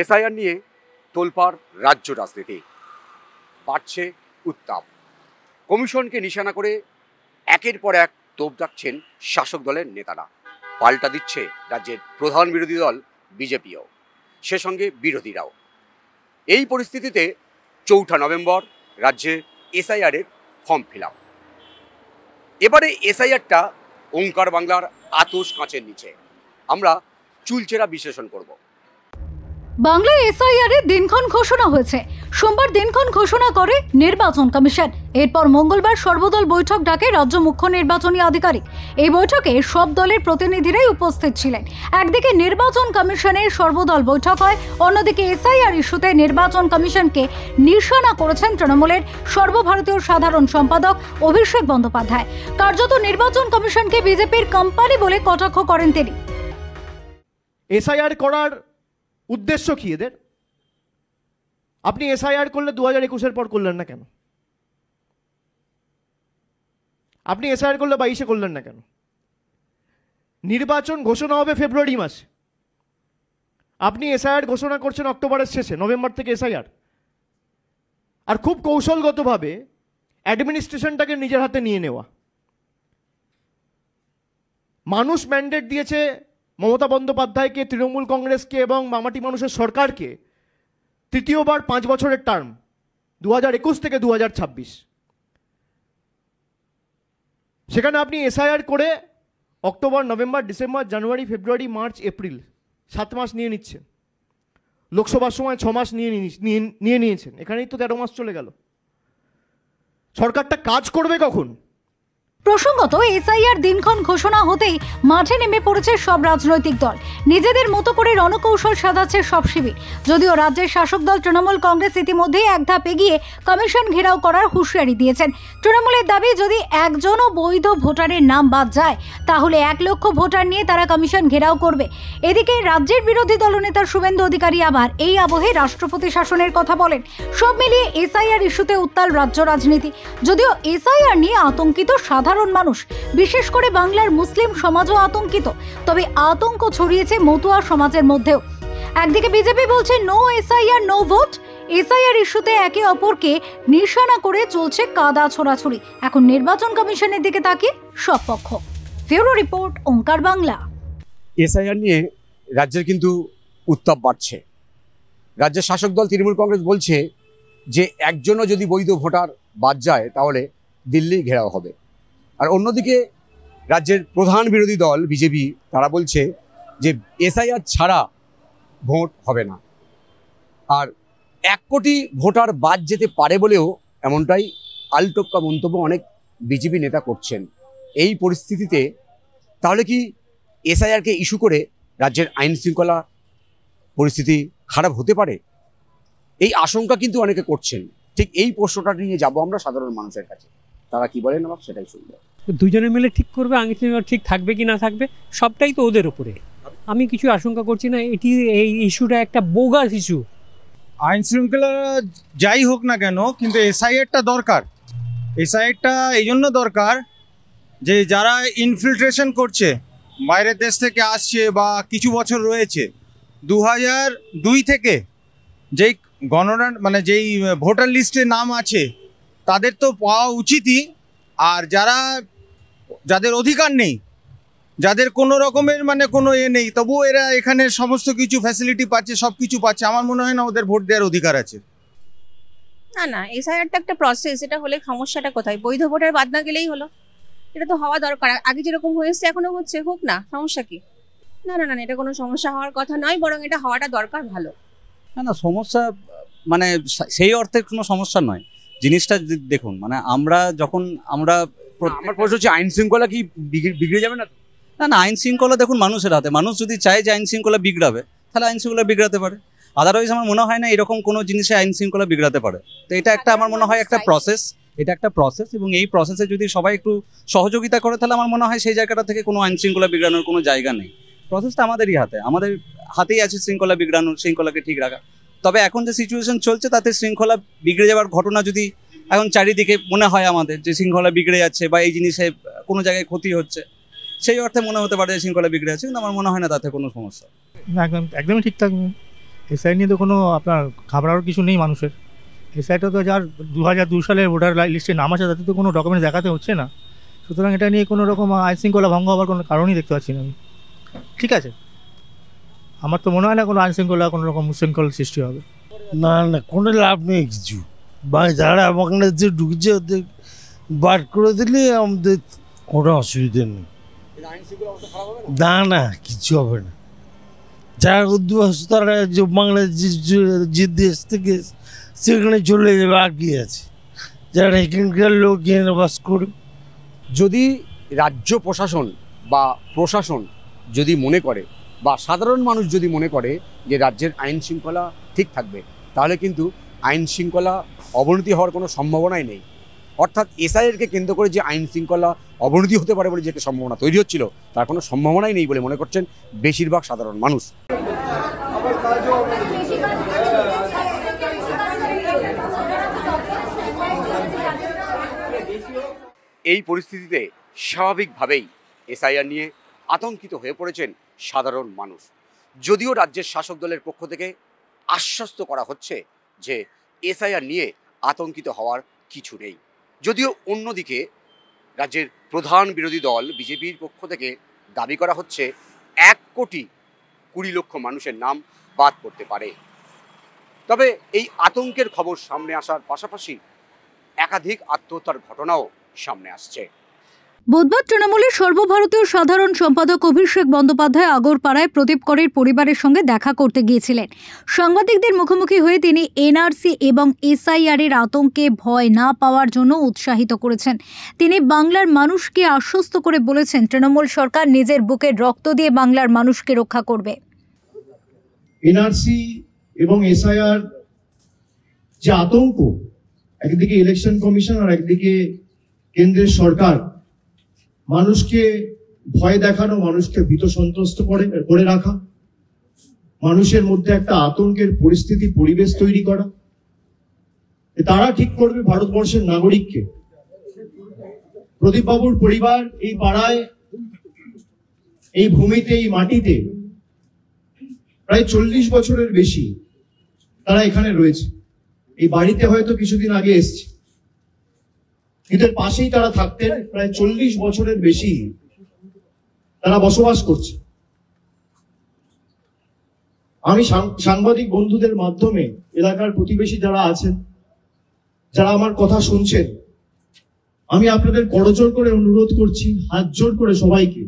SIR নিয়ে তোলপাড় রাজ্য রাজনীতি, বাড়ছে উত্তাপ। কমিশনকে নিশানা করে একের পর এক তোপ দাগছেন শাসক দলের নেতারা। পাল্টা দিচ্ছে রাজ্যের প্রধান বিরোধী দল বিজেপিও, সে সঙ্গে বিরোধীরাও। এই পরিস্থিতিতে 4 নভেম্বর রাজ্যে এসআইআরের ফর্ম ফিল আপ। এবারে এসআইআরটা ওঙ্কার বাংলার আতশ কাঁচের নিচে। আমরা চুলচেরা বিশ্লেষণ করব। বাংলায় এসআইআর এর দিনক্ষণ ঘোষণা হয়েছে। সোমবার দিনক্ষণ ঘোষণা করে নির্বাচন কমিশন। এরপর মঙ্গলবার সর্বদল বৈঠক ডাকে রাজ্য মুখ্য নির্বাচনী আধিকারিক। এই বৈঠকে সব দলের প্রতিনিধিরাই উপস্থিত ছিলেন। একদিকে নির্বাচন কমিশনের সর্বদল বৈঠক হয়, অন্যদিকে এসআইআর ইস্যুতে নির্বাচন কমিশনকে নিশানা করেছেন তৃণমূলের সর্বভারতীয় সাধারণ সম্পাদক অভিষেক বন্দ্যোপাধ্যায়। কার্যত নির্বাচন কমিশনকে বিজেপির কোম্পানি বলে কটাক্ষ করেন তিনি। এসআইআর করার উদ্দেশ্য কি এদের? আপনি এসআইআর করলে 2021-এর পর করলেন না কেন? আপনি এসআইআর করলে 22-এ করলেন না কেন? নির্বাচন ঘোষণা হবে ফেব্রুয়ারি মাসে, আপনি এসআইআর ঘোষণা করছেন অক্টোবরের শেষে, নভেম্বর থেকে এসআইআর। আর খুব কৌশলগতভাবে অ্যাডমিনিস্ট্রেশনটাকে নিজের হাতে নিয়ে নেওয়া। মানুষ ম্যান্ডেট দিয়েছে মমতা বন্দ্যোপাধ্যায়কে, তৃণমূল কংগ্রেসকে এবং মামাটি মানুষের সরকারকে তৃতীয়বার 5 বছরের টার্ম, 2021 থেকে 2026। সেখানে আপনি এসআইআর করে অক্টোবর, নভেম্বর, ডিসেম্বর, জানুয়ারি, ফেব্রুয়ারি, মার্চ, এপ্রিল 7 মাস নিয়ে নিচ্ছেন। লোকসভার সময় 6 মাস নিয়ে নিয়েছেন। এখানেই তো 13 মাস চলে গেল। সরকারটা কাজ করবে কখন? প্রসঙ্গত, এসআইআর দিনক্ষণ ঘোষণা হতেই মাঠে নেমে পড়েছে সব রাজনৈতিক দল। নিজেদের মতো করে রণকৌশল সাজাচ্ছে সব শিবির। যদিও রাজ্যের শাসক দল তৃণমূল কংগ্রেস ইতিমধ্যেই এক ধাপ এগিয়ে কমিশন ঘেরাও করার হুঁশিয়ারি দিয়েছেন। তৃণমূলের দাবি, যদি একজনও বৈধ ভোটারের নাম বাদ যায় তাহলে 1 লক্ষ ভোটার নিয়ে তারা কমিশন ঘেরাও করবে। এদিকে রাজ্যের বিরোধী দলনেতা শুভেন্দু অধিকারী আবার এই আবহে রাষ্ট্রপতি শাসনের কথা বলেন। সব মিলিয়ে এসআইআর ইস্যুতে উত্তাল রাজ্য রাজনীতি। যদিও এসআইআর নিয়ে আতঙ্কিত সাধারণ মানুষ, বিশেষ করে বাংলার মুসলিম সমাজও আতঙ্কিত। তবে আতঙ্ক ছড়িয়েছে মতুয়া সমাজের মধ্যেও। একদিকে বিজেপি বলছে no SIR no vote. SIR ইস্যুতে একে অপরকে নিশানা করে চলছে কাদা ছোড়াছুড়ি। এখন নির্বাচন কমিশনের দিকে তাকিয়ে সব পক্ষ। ব্যুরো রিপোর্ট, ওঙ্কার বাংলা। এসআইআর নিয়ে রাজ্যের কিন্তু উত্তাপ বাড়ছে। রাজ্যের শাসক দল তৃণমূল কংগ্রেস বলছে যে একজনও যদি বৈধ ভোটার বাদ যায় তাহলে দিল্লি ঘেরাও হবে। আর অন্যদিকে রাজ্যের প্রধান বিরোধী দল বিজেপি, তারা বলছে যে এসআইআর ছাড়া ভোট হবে না। আর 1 কোটি ভোটার বাদ যেতে পারে বলেও এমনটাই আলটোপকা মন্তব্য অনেক বিজেপি নেতা করছেন। এই পরিস্থিতিতে তাহলে কি এসআইআরকে ইস্যু করে রাজ্যের আইন শৃঙ্খলা পরিস্থিতি খারাপ হতে পারে? এই আশঙ্কা কিন্তু অনেকে করছেন। ঠিক এই প্রশ্নটা নিয়ে যাব আমরা সাধারণ মানুষের কাছে। তারা কি বলেন আমার সেটাই শুনবো। দুজনে মিলে ঠিক করবে, আইন শৃঙ্খলা ঠিক থাকবে কি না থাকবে সবটাই তো ওদের উপরে। আমি কিছু আশঙ্কা করছি না। এই ইস্যুটা একটা বোগাস ইস্যু। আইন শৃঙ্খলা যাই হোক না কেন, কিন্তু এসআইআরটা দরকার। এসআইআরটা এই জন্য দরকার যে যারা ইনফিল্ট্রেশন করছে, বাইরের দেশ থেকে আসছে বা কিছু বছর রয়েছে, 2002 থেকে যেই গণনা মানে যেই ভোটার লিস্টে নাম আছে তাদের তো পাওয়া উচিতই। আর যাদের অধিকার নেই, যাদের কোনো রকমের মানে কোনো নেই, তবুও এরা এখানে সমস্ত কিছু ফ্যাসিলিটি পাচ্ছে, সব কিছু পাচ্ছে, আমার মনে হয় না ওদের ভোট দেওয়ার অধিকার আছে। না, এসআইআরটা একটা প্রসেস। এটা হলে সমস্যাটা কোথায়? বৈধ ভোটার বাদ না গেলেই হলো। এটা তো হওয়া দরকার। আগে যেরকম হয়েছে এখনো হচ্ছে, হোক না, সমস্যা কি? না, এটা কোনো সমস্যা হওয়ার কথা নয়, বরং এটা হওয়াটা দরকার, ভালো। না সমস্যা মানে সেই অর্থে কোনো সমস্যা নয়। জিনিসটা দেখুন, মানে আমার প্রশ্ন হচ্ছে আইন শৃঙ্খলা কি বিগড়ে যাবে না? না আইন শৃঙ্খলা দেখুন মানুষের হাতে। মানুষ যদি চায় যে আইন শৃঙ্খলা বিগড়াবে তাহলে আইন শৃঙ্খলা বিগড়াতে পারে। আদারওয়াইজ আমার মনে হয় না এরকম কোনো জিনিসে আইন শৃঙ্খলা বিগড়াতে পারে। তো এটা একটা আমার মনে হয় একটা প্রসেস। এটা একটা প্রসেস এবং এই প্রসেসে যদি সবাই একটু সহযোগিতা করে তাহলে আমার মনে হয় সেই জায়গাটা থেকে কোনো আইন শৃঙ্খলা বিগড়ানোর কোনো জায়গা নেই। প্রসেসটা আমাদেরই হাতে, আমাদের হাতেই আছে শৃঙ্খলা বিগড়ানোর, শৃঙ্খলাকে ঠিক রাখা। তবে এখন যে সিচুয়েশন চলছে তাতে শৃঙ্খলা বিগড়ে যাওয়ার ঘটনা যদি এখন চারিদিকে মনে হয় আমাদের যে শৃঙ্খলা বিগড়ে যাচ্ছে বা এই জিনিসে কোনো জায়গায় ক্ষতি হচ্ছে, সেই অর্থে মনে হতে পারে যে শৃঙ্খলা বিগড়ে আছে, কিন্তু আমার মনে হয় না তাতে কোনো সমস্যা। একদমই ঠিক থাকবে। এসআই নিয়ে তো কোনো আপনার ঘাবড়ানোর কিছু নেই মানুষের। এসআইটা তো যার 2002 সালের ভোটার লিস্টে নাম আছে তাতে তো কোনো ডকুমেন্টস দেখাতে হচ্ছে না, সুতরাং এটা নিয়ে কোনো রকম আইন শৃঙ্খলা ভঙ্গ হওয়ার কোনো কারণই দেখতে পাচ্ছি না আমি। ঠিক আছে, আমার তো মনে হয় না কোনো আইন শৃঙ্খলা কোনো রকম উচ্ছৃঙ্খল সৃষ্টি হবে। না না, কোনো লাভ নেই কিছু। যারা বাংলাদেশে ঢুকছে ওদের বার করে দিলে আমাদের কোনো অসুবিধা নেই। না না, কিছু হবে না। যারা উর্দু ভাষা তারা যে বাংলাদেশ যে দেশ থেকে সেখানে চলে যাবে, আর কি আছে। যারা এখানকার লোক এখানে বাস করে, যদি রাজ্য প্রশাসন বা প্রশাসন যদি মনে করে বা সাধারণ মানুষ যদি মনে করে যে রাজ্যের আইন শৃঙ্খলা ঠিক থাকবে, তাহলে কিন্তু আইন শৃঙ্খলা অবনতি হওয়ার কোনো সম্ভাবনাই নেই। অর্থাৎ এসআইআরকে কেন্দ্র করে যে আইন শৃঙ্খলা অবনতি হতে পারে বলে যে একটা সম্ভাবনা তৈরি হচ্ছিল, তার কোনো সম্ভাবনাই নেই বলে মনে করছেন বেশিরভাগ সাধারণ মানুষ। এই পরিস্থিতিতে স্বাভাবিকভাবেই এসআইআর নিয়ে আতঙ্কিত হয়ে পড়েছেন সাধারণ মানুষ। যদিও রাজ্যের শাসক দলের পক্ষ থেকে আশ্বস্ত করা হচ্ছে যে এসআইআর নিয়ে আতঙ্কিত হওয়ার কিছু নেই, যদিও অন্যদিকে রাজ্যের প্রধান বিরোধী দল বিজেপির পক্ষ থেকে দাবি করা হচ্ছে 1,20,00,000 মানুষের নাম বাদ পড়তে পারে। তবে এই আতঙ্কের খবর সামনে আসার পাশাপাশি একাধিক আত্মহত্যার ঘটনাও সামনে আসছে। বুধবার তৃণমূলের সর্বভারতীয় সাধারণ সম্পাদক অভিষেক বন্দ্যোপাধ্যায় আগরপাড়ায় প্রদীপ করের পরিবারের সঙ্গে দেখা করতে গিয়েছিলেন। সাংবাদিকদের মুখোমুখি হয়ে তিনি এনআরসি এবং এসআইআর এর আতঙ্কে ভয় না পাওয়ার জন্য উৎসাহিত করেছেন। তিনি বাংলার মানুষকে আশ্বস্ত করে বলেছেন, তৃণমূল সরকার নিজের বুকের রক্ত দিয়ে বাংলার মানুষকে রক্ষা করবে। এনআরসি এবং এসআইআর যে আতঙ্ক, একদিকে ইলেকশন কমিশন আর একদিকে কেন্দ্রের সরকার মানুষকে ভয় দেখানো, মানুষকে ভীত সন্ত্রস্ত করে রাখা, মানুষের মধ্যে একটা আতঙ্কের পরিস্থিতি পরিবেশ তৈরি করা, তারা ঠিক করবে ভারতবর্ষের নাগরিককে। প্রদীপ বাবুর পরিবার এই পাড়ায়, এই ভূমিতে, এই মাটিতে প্রায় 40 বছরের বেশি তারা এখানে রয়েছে। এই বাড়িতে হয়তো কিছুদিন আগে এসছে, এদের পাশেই তারা থাকতেন। প্রায় 40 বছরের বেশি তারা বসবাস করছে। আমি সাংবাদিক বন্ধুদের মাধ্যমে এলাকার প্রতিবেশী যারা আছেন, যারা আমার কথা শুনছেন, আমি আপনাদের করজোড় করে অনুরোধ করছি, হাত জোর করে সবাইকে,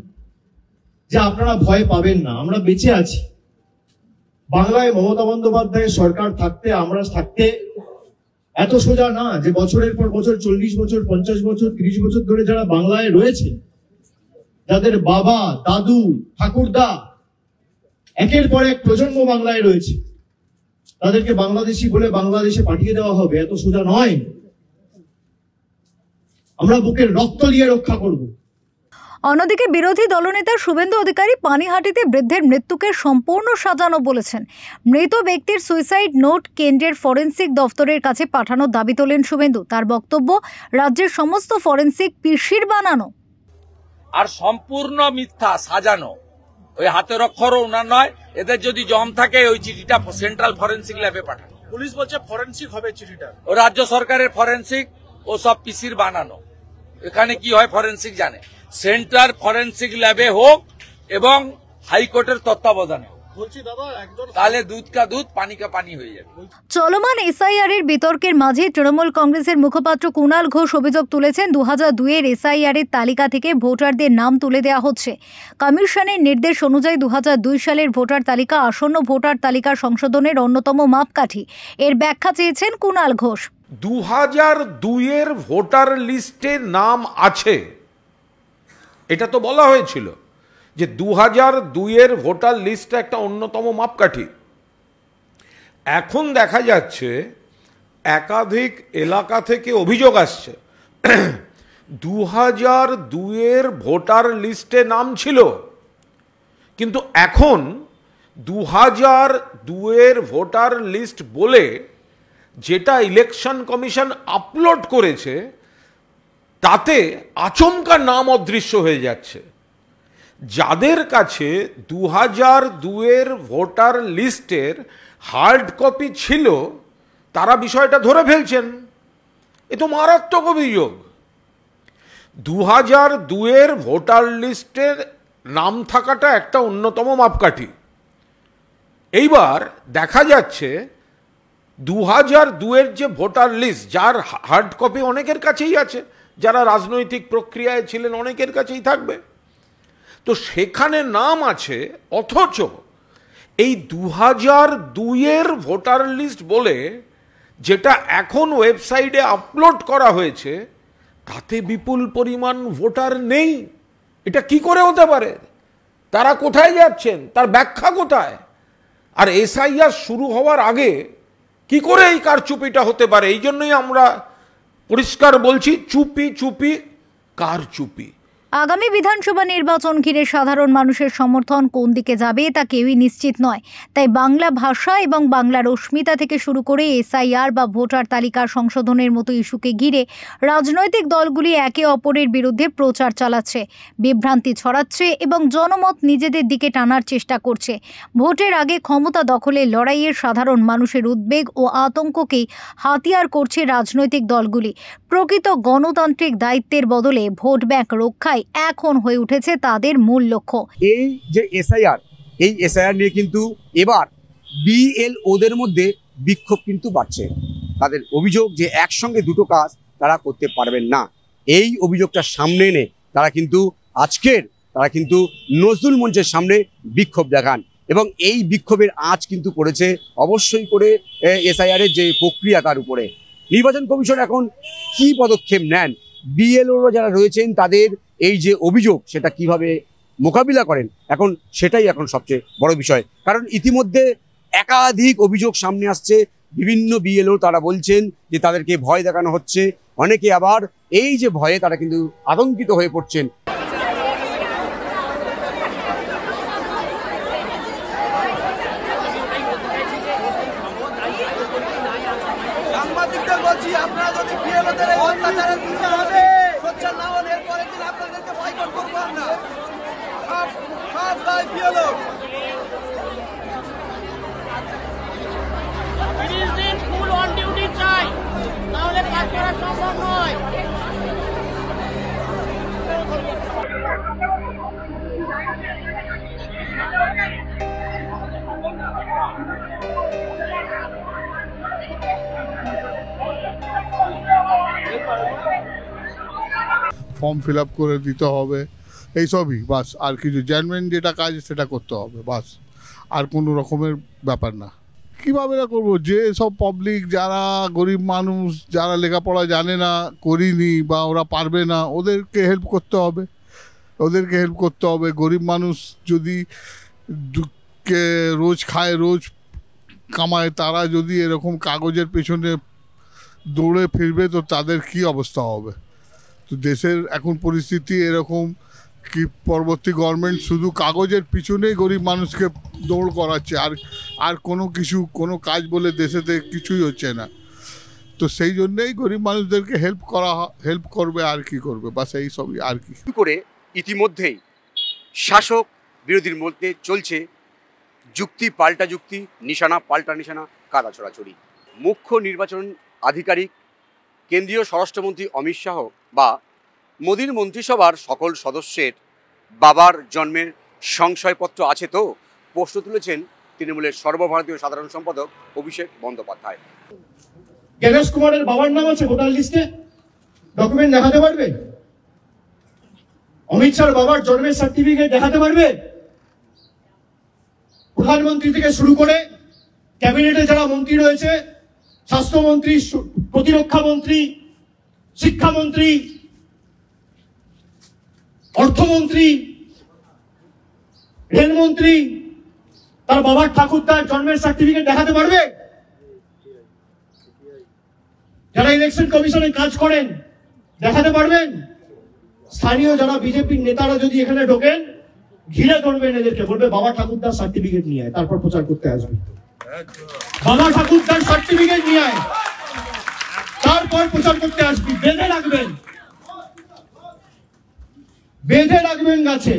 যে আপনারা ভয় পাবেন না, আমরা বেঁচে আছি। বাংলায় মমতা বন্দ্যোপাধ্যায়ের সরকার থাকতে, আমরা থাকতে এত সোজা না যে বছরের পর বছর, 40 বছর, 50 বছর, 30 বছর ধরে যারা বাংলায় রয়েছে, যাদের বাবা, দাদু, ঠাকুরদা একের পর এক প্রজন্ম বাংলায় রয়েছে, তাদেরকে বাংলাদেশি বলে বাংলাদেশে পাঠিয়ে দেওয়া হবে, এত সোজা নয়। আমরা বুকের রক্ত দিয়ে রক্ষা করব। অন্যদিকে বিরোধী দলনেতা শুভেন্দু অধিকারী পানিহাটিতে বৃদ্ধের মৃত্যুকে সম্পূর্ণ সাজানো বলেছেন। মৃত ব্যক্তির সুইসাইড নোট কেন্দ্রের ফরেনসিক দফতরের কাছে পাঠানোর দাবি তোলেন শুভেন্দু। তার বক্তব্য, রাজ্যের সমস্ত ফরেনসিক পিসির বানানো আর সম্পূর্ণ মিথ্যা সাজানো। ওই হাতের অক্ষরও ওনার নয়। এদের যদি জম থাকে ওই চিঠিটা সেন্ট্রাল ফরেনসিক ল্যাবে পাঠানো। পুলিশ বলছে ফরেনসিক হবে চিঠিটা। ও রাজ্য সরকারের ফরেনসিক, ও সব পিসির বানানো। এখানে কি হয় ফরেনসিক জানে। সেন্ট্রাল ফরেনসিক ল্যাবে হোক এবং হাইকোর্টের তত্ত্বাবধানে হোক, তাহলে দুধ কা দুধ পানি কা পানি হয়ে যাবে। চলমান এসআইআর এর বিতর্কের মাঝে তৃণমূল কংগ্রেসের মুখপাত্র কুণাল ঘোষ অভিযোগ তুলেছেন, 2002 এর এসআইআর এর তালিকা থেকে ভোটারদের নাম তুলে দেওয়া হচ্ছে। কমিশনের নির্দেশ অনুযায়ী 2002 সালের ভোটার তালিকা আসন্ন ভোটার তালিকা সংশোধনের অন্যতম মাপকাঠি। এর ব্যাখ্যা চেয়েছেন কুণাল ঘোষ। 2002 এর ভোটার লিস্টে নাম আছে, এটা তো বলা হয়েছিল যে 2002 এর ভোটার লিস্ট একটা অন্যতম মাপকাঠি। এখন দেখা যাচ্ছে একাধিক এলাকা থেকে অভিযোগ আসছে 2002 এর ভোটার লিস্টে নাম ছিল, কিন্তু এখন 2002 এর ভোটার লিস্ট বলে যেটা ইলেকশন কমিশন আপলোড করেছে তাতে আচমকা নাম অদৃশ্য হয়ে যাচ্ছে। যাদের কাছে 2002 এর ভোটার লিস্টের হার্ড কপি ছিল তারা বিষয়টা ধরে ফেলছেন। এ তো মারাত্মক অভিযোগ। 2002-এর ভোটার লিস্টের নাম থাকাটা একটা অন্যতম মাপকাঠি। এইবার দেখা যাচ্ছে 2002-এর যে ভোটার লিস্ট, যার হার্ড কপি অনেকের কাছেই আছে, যারা রাজনৈতিক প্রক্রিয়ায় ছিলেন অনেকের কাছেই থাকবে, তো সেখানে নাম আছে, অথচ এই 2002-এর ভোটার লিস্ট বলে যেটা এখন ওয়েবসাইটে আপলোড করা হয়েছে তাতে বিপুল পরিমাণ ভোটার নেই। এটা কি করে হতে পারে? তারা কোথায় যাচ্ছেন? তার ব্যাখ্যা কোথায়? আর এসআইআর শুরু হওয়ার আগে কি করে এই কারচুপিটা হতে পারে? এই জন্যই আমরা পরিষ্কার বলছি, চুপি চুপি কারচুপি। আগামী বিধানসভা নির্বাচন ঘিরে সাধারণ মানুষের সমর্থন কোন দিকে যাবে তা কেউই নিশ্চিত নয়। তাই বাংলা ভাষা এবং বাংলার অস্মিতা থেকে শুরু করে এসআইআর বা ভোটার তালিকা সংশোধনের মতো ইস্যুকে ঘিরে রাজনৈতিক দলগুলি একে অপরের বিরুদ্ধে প্রচার চালাচ্ছে, বিভ্রান্তি ছড়াচ্ছে এবং জনমত নিজেদের দিকে টানার চেষ্টা করছে। ভোটের আগে ক্ষমতা দখলের লড়াইয়ে সাধারণ মানুষের উদ্বেগ ও আতঙ্ককেই হাতিয়ার করছে রাজনৈতিক দলগুলি। প্রকৃত গণতান্ত্রিক দায়িত্বের বদলে ভোট ব্যাংক রক্ষায় এখন হয়ে উঠেছে তাদের মূল লক্ষ্য। এই যে এসআইআর, এই এসআইআর নিয়ে কিন্তু এবার বিএলওদের মধ্যে বিক্ষোভ কিন্তু বাড়ছে। তাদের অভিযোগ যে একসঙ্গে দুটো কাজ তারা করতে পারবেন না। এই অভিযোগটা সামনে এনে তারা কিন্তু নজরুল মঞ্চের সামনে বিক্ষোভ দেখান এবং এই বিক্ষোভের আঁচ কিন্তু পড়েছে অবশ্যই করে এসআইআরের যে প্রক্রিয়া তার উপরে। নির্বাচন কমিশন এখন কি পদক্ষেপ নেন, বিএলওরা যারা রয়েছেন তাদের এই যে অভিযোগ সেটা কিভাবে মোকাবিলা করেন, সেটাই এখন সবচেয়ে বড় বিষয়। কারণ ইতিমধ্যে একাধিক অভিযোগ সামনে আসছে। বিভিন্ন বিএলও তারা বলছেন যে তাদেরকে ভয় দেখানো হচ্ছে। অনেকে আবার এই যে ভয়ে তারা কিন্তু আতঙ্কিত হয়ে পড়ছেন। সাংবাদিকদের বলছি, আপনারা যদি বিএলওদের এই অত্যাচারের বিরুদ্ধে সোচ্চার না হন, এরপরে দিন আপনাদেরকে বয়কট করবো আমরা। সব দায় বিএলও। 30 দিন ফুল অন ডিউটি চাই, তাহলে কাজ করা সম্ভব নয়। ফর্ম ফিল আপ করে দিতে হবে, এইসবই বাস। আর কিছু জেনুইন যেটা কাজ সেটা করতে হবে বাস, আর কোনো রকমের ব্যাপার না। কীভাবে না করবো? যে সব পাবলিক, যারা গরিব মানুষ, যারা লেখাপড়া জানে না, করিনি বা ওরা পারবে না, ওদেরকে হেল্প করতে হবে। গরিব মানুষ যদি রোজ খায়, রোজ কামায়, তারা যদি এরকম কাগজের পেছনে দৌড়ে ফিরবে তো তাদের কি অবস্থা হবে? তো দেশের এখন পরিস্থিতি এরকম কি পরবর্তী গভর্নমেন্ট শুধু কাগজের পিছনেই গরিব মানুষকে দৌড় করাচ্ছে, আর কোনো কাজ বলে দেশেতে কিছুই হচ্ছে না। তো সেই জন্যেই গরিব মানুষদেরকে হেল্প করবে, আর কি করবে, বাস এই সবই। আর কি করে ইতিমধ্যেই শাসক বিরোধীর মধ্যে চলছে যুক্তি পাল্টা যুক্তি, নিশানা পাল্টা নিশানা, কাদা ছড়াছড়ি। মুখ্য নির্বাচন আধিকারিক কেন্দ্রীয় স্বরাষ্ট্রমন্ত্রী অমিত শাহ বা মোদীর মন্ত্রিসভার সকল সদস্যের বাবার জন্মের সংশয়পত্র আছে তো, প্রশ্ন তুলেছেন তৃণমূলের সর্বভারতীয় সাধারণ সম্পাদক অভিষেক বন্দ্যোপাধ্যায়। জ্ঞানেশ কুমারের বাবার নাম আছে ভোটার লিস্টে, ডকুমেন্ট দেখাতে পারবে? অমিত শাহর বাবার জন্মের সার্টিফিকেট দেখাতে পারবে? প্রধানমন্ত্রী থেকে শুরু করে ক্যাবিনেটে যারা মন্ত্রী রয়েছে, স্বাস্থ্যমন্ত্রী, প্রতিরক্ষা মন্ত্রী, শিক্ষামন্ত্রী, অর্থমন্ত্রী, রেলমন্ত্রী, তার বাবার ঠাকুরদার জন্মের সার্টিফিকেট দেখাতে পারবে? যারা ইলেকশন কমিশনে কাজ করেন দেখাতে পারবেন? স্থানীয় যারা বিজেপির নেতারা যদি এখানে ঢোকেন, ঘিরে ধরবেন এদেরকে, বলবে বাবা ঠাকুরদার সার্টিফিকেট নিয়ে আয়, তারপর প্রচার করতে আসবে। বাবা ঠাকুরদার সার্টিফিকেট নিয়ে আয়, তারপর প্রচার করতে আসবি। বেঁধে রাখবেন গাছে,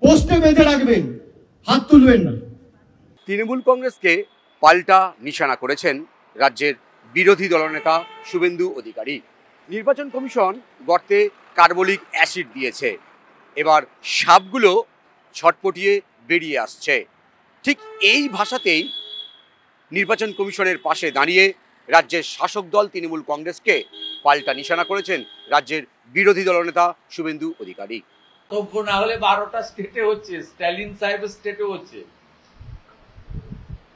পোস্টে বেঁধে রাখবেন, হাত তুলবেন না। তৃণমূল কংগ্রেসকে পাল্টা নিশানা করেছেন রাজ্যের বিরোধী দলনেতা শুভেন্দু অধিকারী। নির্বাচন কমিশন গর্তে কার্বলিক অ্যাসিড দিয়েছে, এবার সাপগুলো ছটপটিয়ে বেরিয়ে আসছে। ঠিক এই ভাষাতেই নির্বাচন কমিশনের পাশে দাঁড়িয়ে রাজ্যের শাসক দল তৃণমূল কংগ্রেসকে পাল্টা নিশানা করেছেন রাজ্যের বিরোধী দলনেতা শুভেন্দু অধিকারী। তবু না হলে 12টা স্টেটে হচ্ছে, স্ট্যালিন সাহেবের স্টেটে হচ্ছে,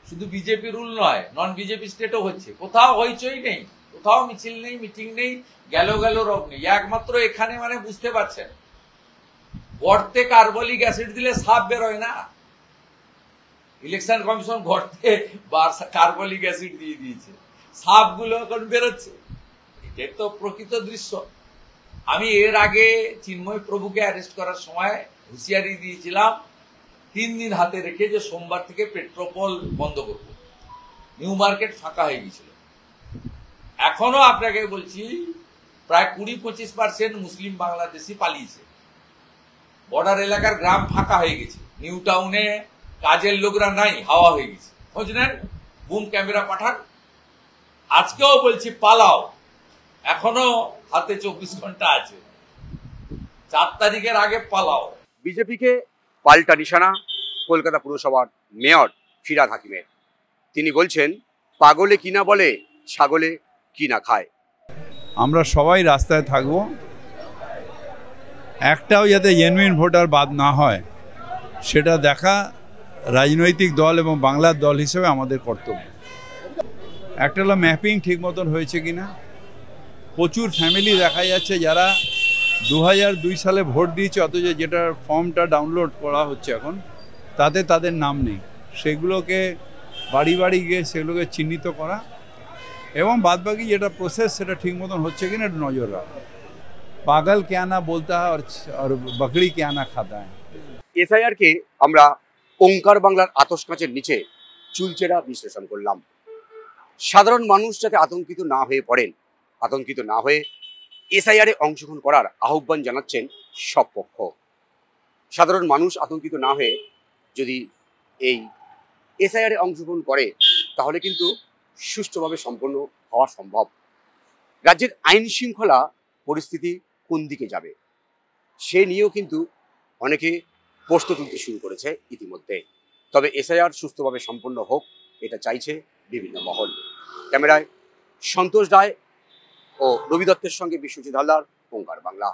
শুধু বিজেপি রুল নয়, নন বিজেপি স্টেটও হচ্ছে। কোথাও হইচই নেই, কোথাও মিছিল নেই, মিটিং নেই, গেল রব নেই। একমাত্র এখানে মানে বুঝতে পারছেন, গর্তে কার্বলিক অ্যাসিড দিলে সাপ বেরোয় না। ইলেকশন কমিশন গর্তে কার্বলিক অ্যাসিড দিয়ে দিয়েছে, সাপগুলো এখন বেরোচ্ছে। এটা তো প্রকৃত দৃশ্য। আমি এর আগে চিন্ময় প্রভুকে অ্যারেস্ট করার সময় হুঁশিয়ারি দিয়েছিলাম 3 দিন হাতে রেখে যে সোমবার থেকে পেট্রোপল বন্ধ করব। নিউ মার্কেট ফাঁকা হয়ে গিয়েছিল। এখনো আপনাকে বলছি প্রায় 20-25% মুসলিম বাংলাদেশি পালিয়েছে। বর্ডার এলাকার গ্রাম ফাঁকা হয়ে গেছে, নিউ টাউনে কাজের লোকরা নাই, হাওয়া হয়ে গেছে। খোঁজ নেন, বুম ক্যামেরা পাঠান। আজকেও বলছি পালাও, এখনো হাতে 24 ঘন্টা আছে, 4 তারিখের আগে পালাও। বিজেপিকে পাল্টা নিশানা কলকাতা পুরসভার মেয়র ফিরহাদ হাকিমের। তিনি বলছেন, পাগলে কিনা বলে, ছাগলে কিনা খায়। আমরা সবাই রাস্তায় থাকব, একটাও যাতে জেনুইন ভোটার বাদ না হয় সেটা দেখা রাজনৈতিক দল এবং বাংলার দল হিসেবে আমাদের কর্তব্য। একটা হলো ম্যাপিং ঠিক মতন হয়েছে কিনা। প্রচুর ফ্যামিলি দেখা যাচ্ছে যারা 2002 সালে ভোট দিয়েছে, অথচ যেটা ফর্মটা ডাউনলোড করা হচ্ছে এখন তাতে তাদের নাম নেই। সেগুলোকে বাড়ি বাড়ি গিয়ে সেগুলোকে চিহ্নিত করা এবং বাদবাকি যেটা প্রসেস সেটা ঠিক মতন হচ্ছে কিনা একটু নজর রাখা। পাগল क्या ना बोलता है और बकरी क्या ना खाता है। এসআইআরকে আমরা ওঙ্কার বাংলার আতশকাঁচের নিচে চুলচেরা বিশ্লেষণ করলাম। সাধারণ মানুষ যাতে আতঙ্কিত না হয়ে পড়েন, আতঙ্কিত না হয়ে এসআইআরে অংশগ্রহণ করার আহ্বান জানাচ্ছেন সব পক্ষ। সাধারণ মানুষ আতঙ্কিত না হয়ে যদি এই এসআইআরে অংশগ্রহণ করে তাহলে কিন্তু সুষ্ঠুভাবে সম্পন্ন হওয়া সম্ভব। রাজ্যের আইন শৃঙ্খলা পরিস্থিতি কোন দিকে যাবে সে নিয়েও কিন্তু অনেকে প্রশ্ন তুলতে শুরু করেছে ইতিমধ্যে। তবে এসআইআর সুস্থভাবে সম্পন্ন হোক এটা চাইছে বিভিন্ন মহল। ক্যামেরায় সন্তোষ রায় ও রবি দত্তের সঙ্গে বিশ্বজিৎ হালদার, ওঙ্কার বাংলা।